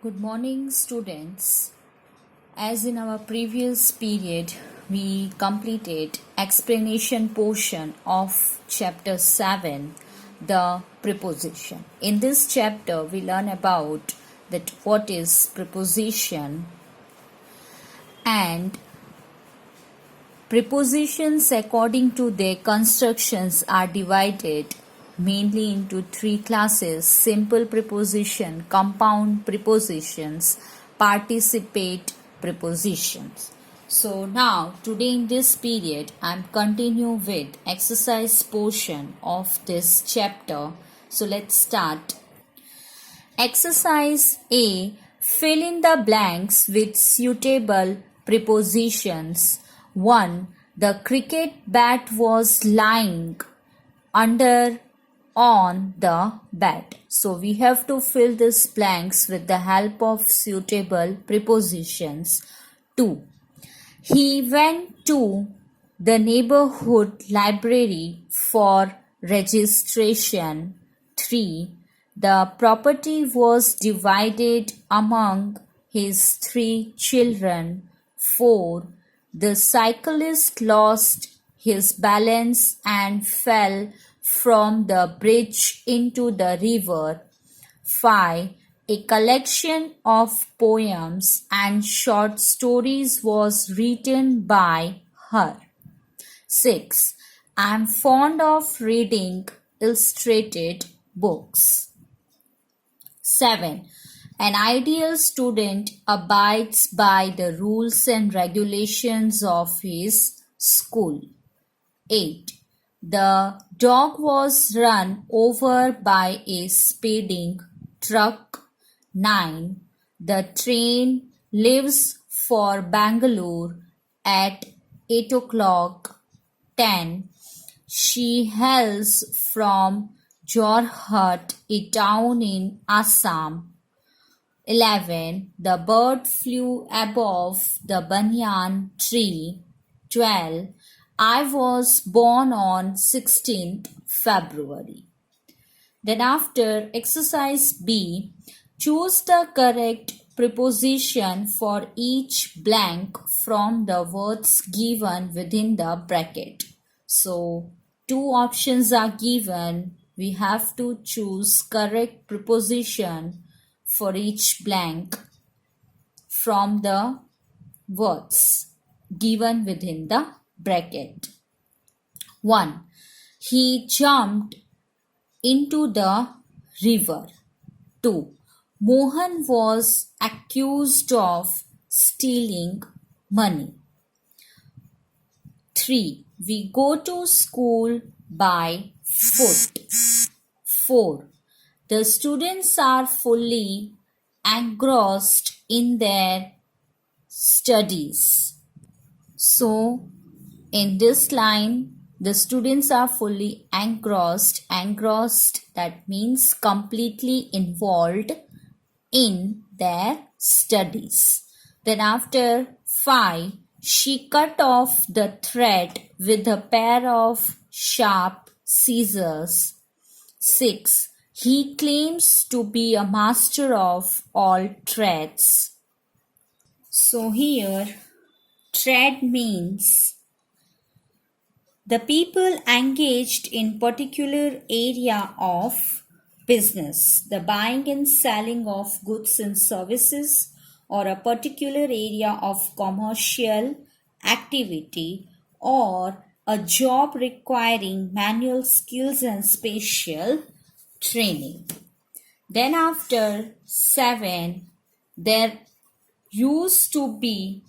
Good morning, students. As in our previous period, we completed explanation portion of chapter 7, the preposition. In this chapter, we learn about that what is preposition, and prepositions according to their constructions are divided mainly into three classes: simple preposition, compound prepositions, participate prepositions. So now today in this period I am continue with exercise portion of this chapter. So let's start. Exercise A. Fill in the blanks with suitable prepositions. 1. The cricket bat was lying under on the bat. So we have to fill these blanks with the help of suitable prepositions. 2. He went to the neighborhood library for registration. 3. The property was divided among his 3 children. 4. The cyclist lost his balance and fell from the bridge into the river. 5. A collection of poems and short stories was written by her. 6. I am fond of reading illustrated books. 7. An ideal student abides by the rules and regulations of his school. 8. The dog was run over by a speeding truck. 9. The train leaves for Bangalore at 8 o'clock. 10. She hails from Jorhat, a town in Assam. 11. The bird flew above the banyan tree. 12. I was born on 16th February. Then after exercise B, choose the correct preposition for each blank from the words given within the bracket. So 2 options are given. We have to choose correct preposition for each blank from the words given within the bracket. 1. He jumped into the river. 2. Mohan was accused of stealing money. 3. We go to school by foot. 4. The students are fully engrossed in their studies. So, in this line, the students are fully engrossed. Engrossed, that means completely involved in their studies. Then after 5, she cut off the thread with a pair of sharp scissors. 6. He claims to be a master of all trades. So here, trade means the people engaged in particular area of business, the buying and selling of goods and services, or a particular area of commercial activity, or a job requiring manual skills and special training. Then after 7, there used to be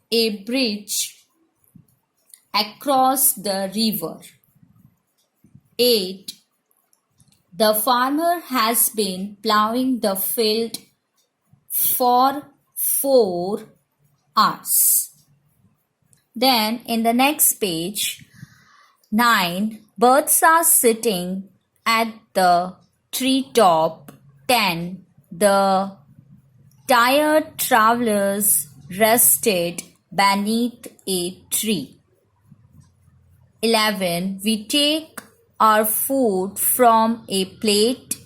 a bridge across the river. 8. The farmer has been plowing the field for 4 hours. Then in the next page, 9. Birds are sitting at the treetop. 10. The tired travelers rested beneath a tree. 11. We take our food from a plate.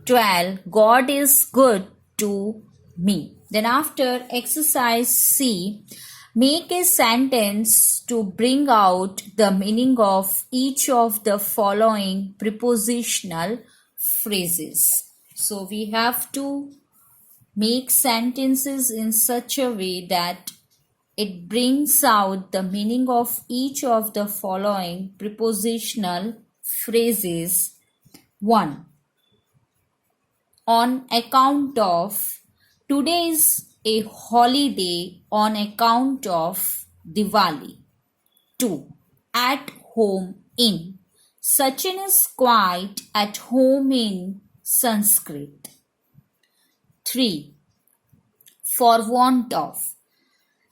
12. God is good to me. Then after exercise C, make a sentence to bring out the meaning of each of the following prepositional phrases. So we have to make sentences in such a way that it brings out the meaning of each of the following prepositional phrases. 1. On account of. Today is a holiday on account of Diwali. 2. At home in. Sachin is quite at home in Sanskrit. 3. For want of.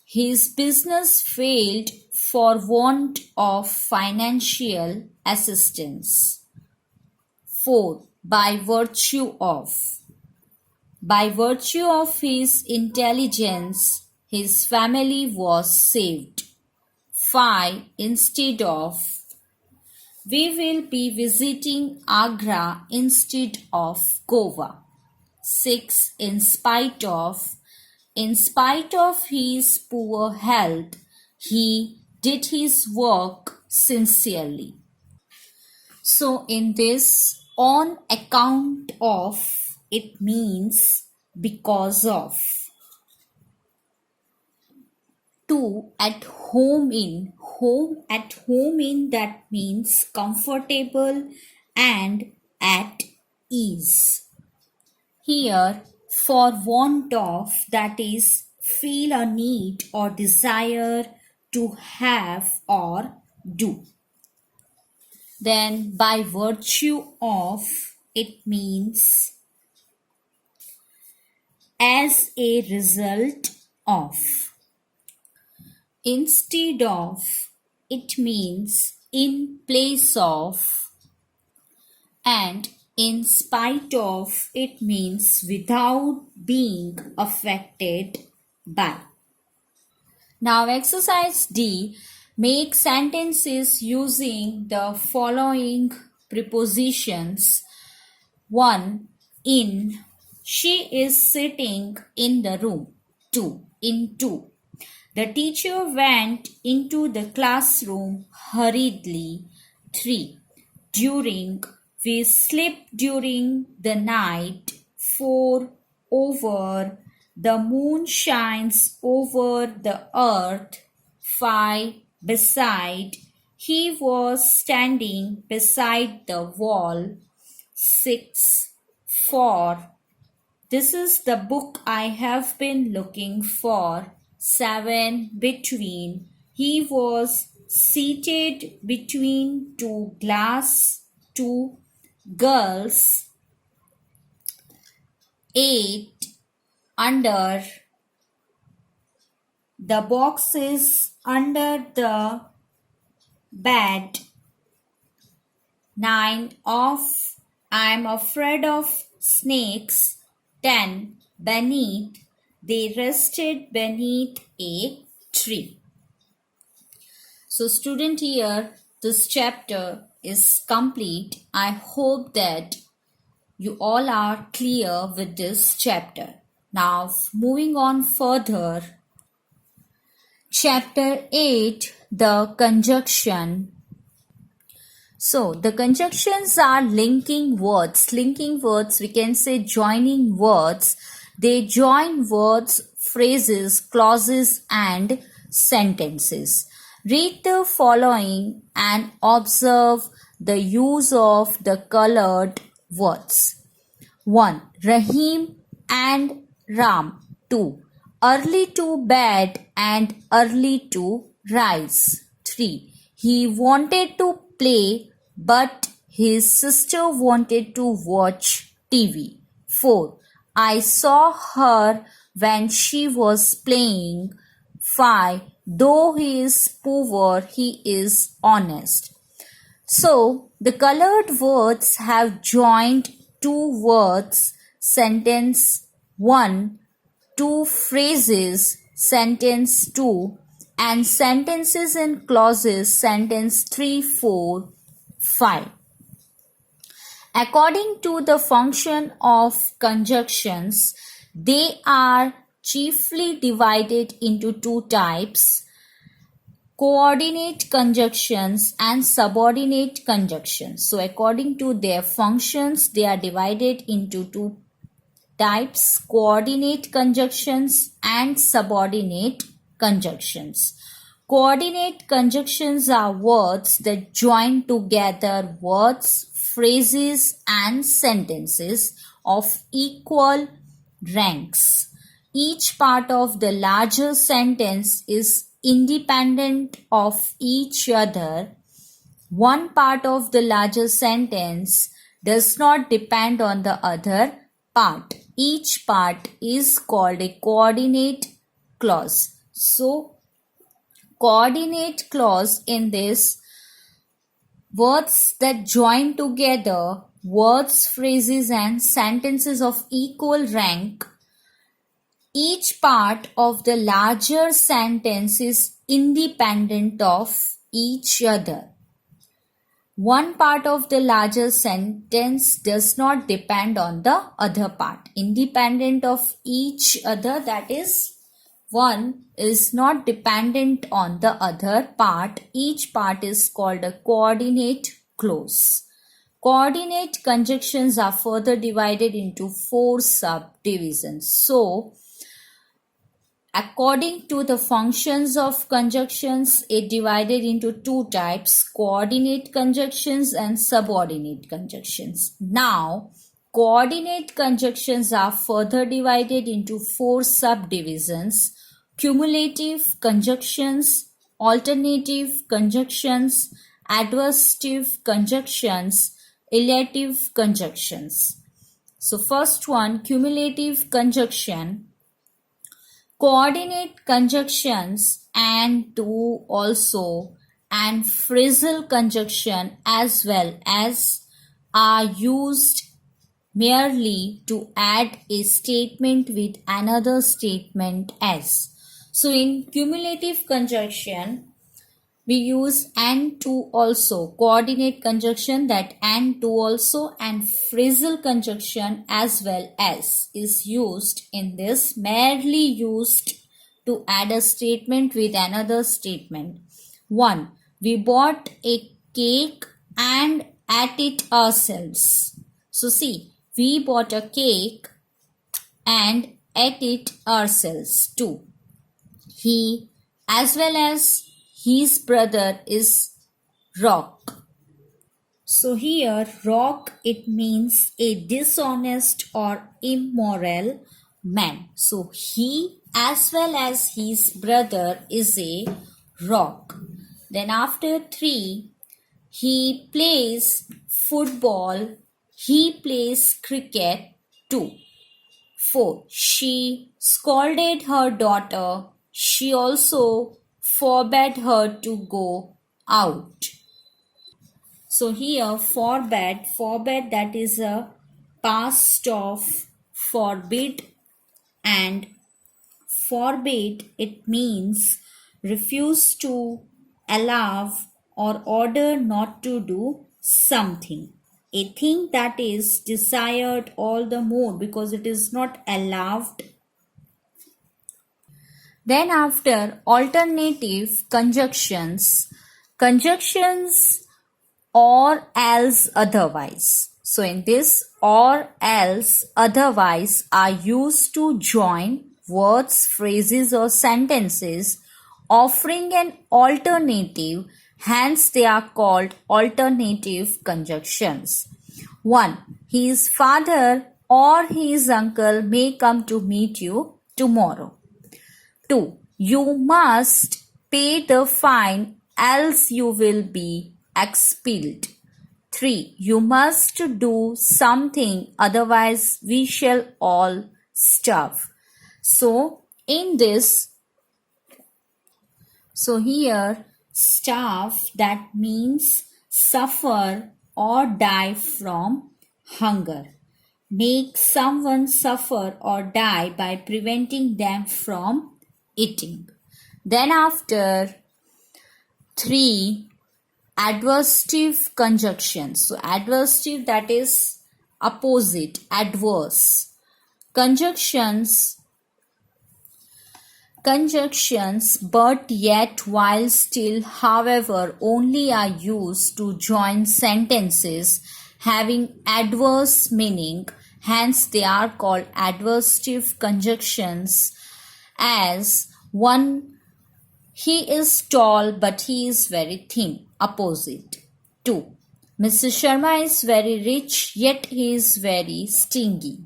His business failed for want of financial assistance. 4. By virtue of. By virtue of his intelligence, his family was saved. 5. Instead of. We will be visiting Agra instead of Goa. 6. In spite of. In spite of his poor health, he did his work sincerely. So in this, on account of, it means because of. 2. At home in. At home in, that means comfortable and at ease. Here, for want of, that is feel a need or desire to have or do. Then by virtue of, it means as a result of. Instead of, it means in place of. And in spite of, it means without being affected by. Now exercise D. Make sentences using the following prepositions. 1. In. She is sitting in the room. 2. Into. The teacher went into the classroom hurriedly. 3. During. We slept during the night. 4. Over. The moon shines over the earth. 5. Beside. He was standing beside the wall. 6. For. This is the book I have been looking for. 7. Between. He was seated between two girls. 8. Under. The box is under the bed. 9. Off. I am afraid of snakes. 10. Beneath. They rested beneath a tree. So student, here this chapter is complete. I hope that you all are clear with this chapter. Now moving on further. Chapter 8, the conjunction. So the conjunctions are linking words. Linking words, we can say joining words. They join words, phrases, clauses and sentences. Read the following and observe the use of the colored words. 1. Rahim and Ram. 2. Early to bed and early to rise. 3. He wanted to play but his sister wanted to watch TV. 4. I saw her when she was playing. 5. Though he is poor, he is honest. So, the colored words have joined two words, sentence 1, two phrases, sentence 2, and sentences and clauses, sentence 3, 4, 5. According to the function of conjunctions, They are chiefly divided into two types: coordinate conjunctions and subordinate conjunctions. So according to their functions, they are divided into two types: coordinate conjunctions and subordinate conjunctions. Coordinate conjunctions are words that join together words, phrases, and sentences of equal ranks. Each part of the larger sentence is independent of each other. One part of the larger sentence does not depend on the other part. Each part is called a coordinate clause. So, coordinate clause in this: words that join together words, phrases, and sentences of equal rank. Each part of the larger sentence is independent of each other. One part of the larger sentence does not depend on the other part. Independent of each other, that is, one is not dependent on the other part. Each part is called a coordinate clause. Coordinate conjunctions are further divided into 4 subdivisions. So, according to the functions of conjunctions, it divided into two types: coordinate conjunctions and subordinate conjunctions. Now, coordinate conjunctions are further divided into 4 subdivisions: cumulative conjunctions, alternative conjunctions, adversative conjunctions, elative conjunctions. So, first one, cumulative conjunction. Coordinate conjunctions and to also and phrasal conjunction as well as are used merely to add a statement with another statement as. So in cumulative conjunction, we use and to also. Coordinate conjunction, that and to also, and phrasal conjunction as well as is used in this, merely used to add a statement with another statement. 1. We bought a cake and ate it ourselves. So see, we bought a cake and ate it ourselves. 2. He as well as his brother is rock. So here rock, it means a dishonest or immoral man. So he as well as his brother is a rock. Then after 3, he plays football, he plays cricket too. 4. She scolded her daughter, she also forbade her to go out. So here forbade, that is a past of forbid, and forbade, it means refuse to allow or order not to do something. A thing that is desired all the more because it is not allowed. Then after alternative conjunctions, or else otherwise. So in this, or else otherwise are used to join words, phrases or sentences offering an alternative, hence they are called alternative conjunctions. 1. His father or his uncle may come to meet you tomorrow. 2. You must pay the fine else you will be expelled. 3. You must do something otherwise we shall all starve. So in this, so here starve, that means suffer or die from hunger. Make someone suffer or die by preventing them from eating. Then after 3, adversative conjunctions. So adversative, that is opposite, adverse. Conjunctions, but yet, while still, however, only are used to join sentences having adverse meaning. Hence, they are called adversative conjunctions. As one, he is tall, but he is very thin. Opposite. 2. Mr. Sharma is very rich, yet he is very stingy.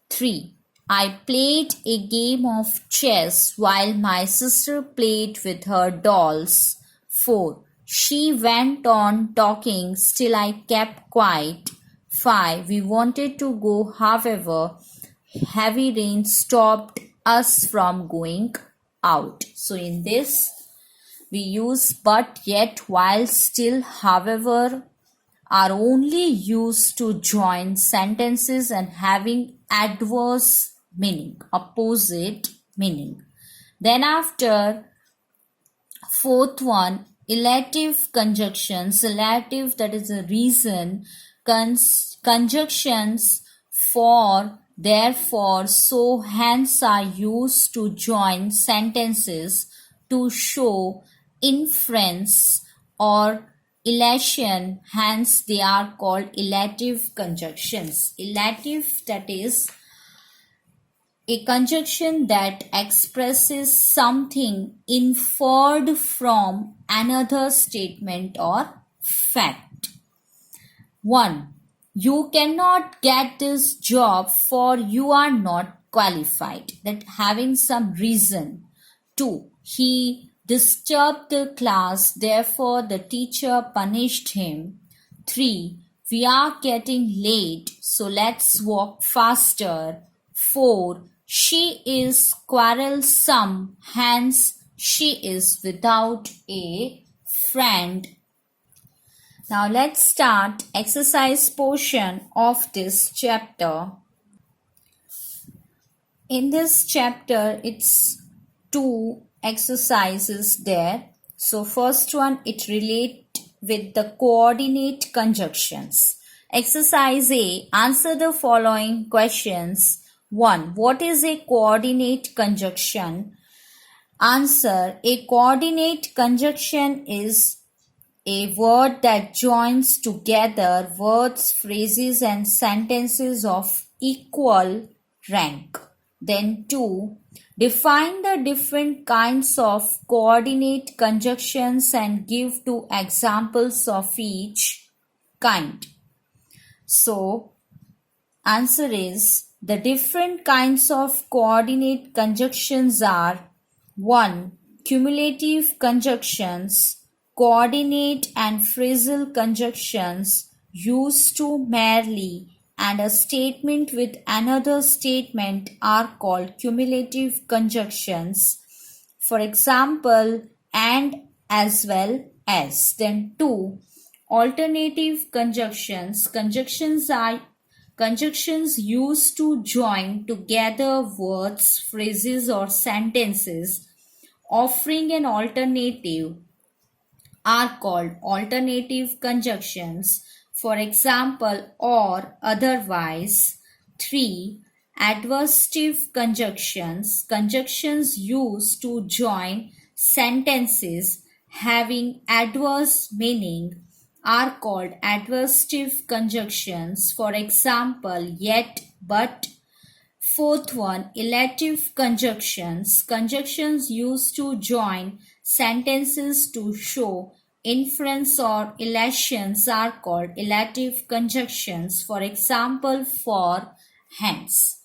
3. I played a game of chess while my sister played with her dolls. 4. She went on talking, still I kept quiet. 5. We wanted to go, however, heavy rain stopped us from going out. So in this, we use but, yet, while, still, however are only used to join sentences and having adverse meaning, opposite meaning. Then after, fourth one, elative conjunctions. Elative, that is a reason. Conjunctions for, therefore, so, hence are used to join sentences to show inference or elation. Hence they are called elative conjunctions. Elative, that is a conjunction that expresses something inferred from another statement or fact. 1. You cannot get this job for you are not qualified. That having some reason. 2. He disturbed the class, therefore the teacher punished him. 3. We are getting late, so let's walk faster. 4. She is quarrelsome, hence she is without a friend. Now let's start exercise portion of this chapter. In this chapter, it's 2 exercises there. So first one, it relate with the coordinate conjunctions. Exercise A, answer the following questions. 1. What is a coordinate conjunction? Answer. A coordinate conjunction is a word that joins together words, phrases and sentences of equal rank. Then 2. Define the different kinds of coordinate conjunctions and give 2 examples of each kind. So, answer is, the different kinds of coordinate conjunctions are 1. Cumulative conjunctions. Coordinate and phrasal conjunctions used to merely and a statement with another statement are called cumulative conjunctions. For example, and, as well as. Then 2. Alternative conjunctions. Conjunctions used to join together words, phrases or sentences offering an alternative are called alternative conjunctions. For example, or, otherwise. 3. Adversative conjunctions. Conjunctions used to join sentences having adverse meaning are called adversative conjunctions. For example, yet, but. 4th one, elative conjunctions. Conjunctions used to join sentences to show inference or elations are called elative conjunctions. For example, for, hence.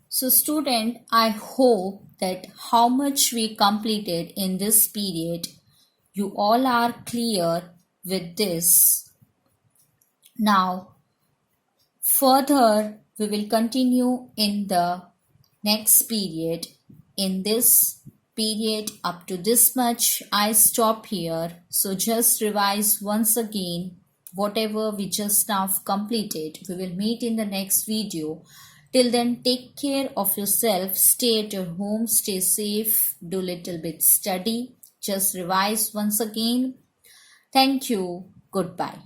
So student, I hope that how much we completed in this period, you all are clear with this. Now, further, we will continue in the next period. In this period, up to this much, I stop here. So just revise once again whatever we just now completed. We will meet in the next video. Till then, take care of yourself. Stay at your home. Stay safe. Do little bit study. Just revise once again. Thank you. Goodbye.